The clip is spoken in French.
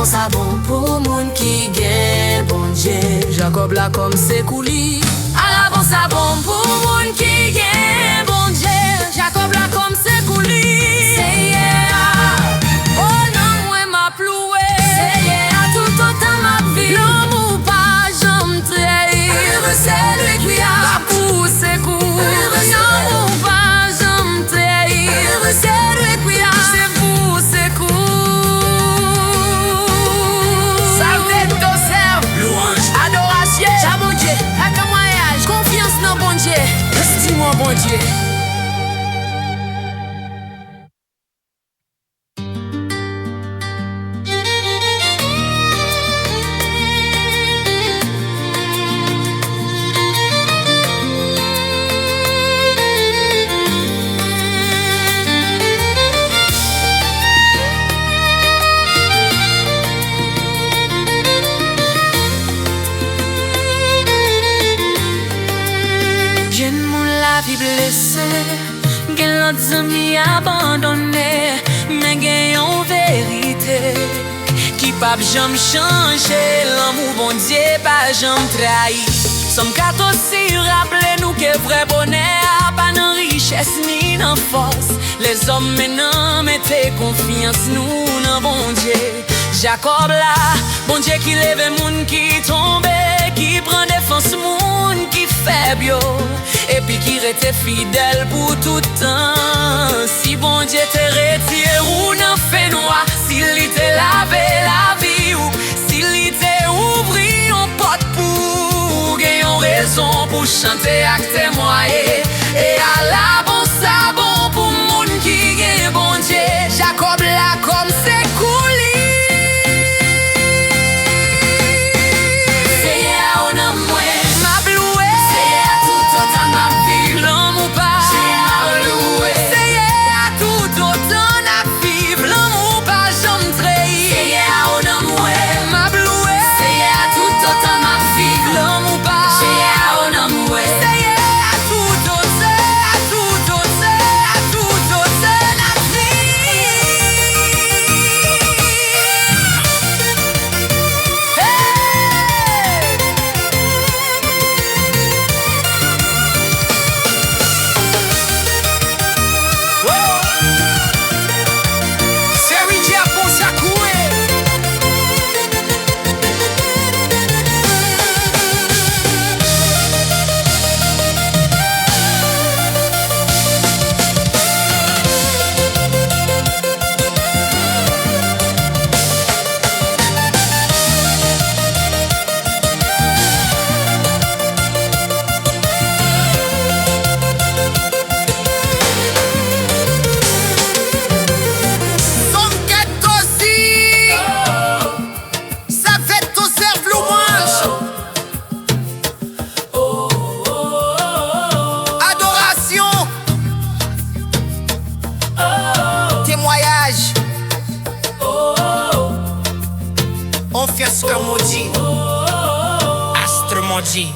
ça bon pour moun qui gagne bon Dieu. Jacob là comme c'est couli. À la bon ça bon pour moun qui gagne bon Dieu. Jacob là comme c'est couli. C'est yeah. Oh non moi m'a ploué. C'est yeah tout autant ma vie. L'amour pas jamais trahir. C'est lui qui a poussé coup. L'amour pas jamais trahir. C'est lui qui a poussé coup. Salve ton serve. Louange. Adoration. Ja bon Dieu. Témoignage. Confiance dans bon Dieu. Estime bon Dieu. La vie blessée, gen l'autre ami abandonné, mais gen yon vérité qui pa jam changer. L'amour bon Dieu pa jam trahi. Somme kat aussi rappelez nous que vrai bonheur pas dans richesse ni dans force. Les hommes maintenant mettez confiance nous dans bon Dieu. Jacob là, bon Dieu qui lève moun qui tombe, qui prend défense moun qui faible yo. Et puis qui reste fidèle pour tout temps. Si bon Dieu te retire ou n'en fait noir, s'il te lave la vie ou s'il te ouvri en porte pour gagner raison pour chanter avec témoigner. Et à la bon sabon pour moun qui gagne bon Dieu. Jacob là comme c'est couli. Confiance que maudit, astre maudit.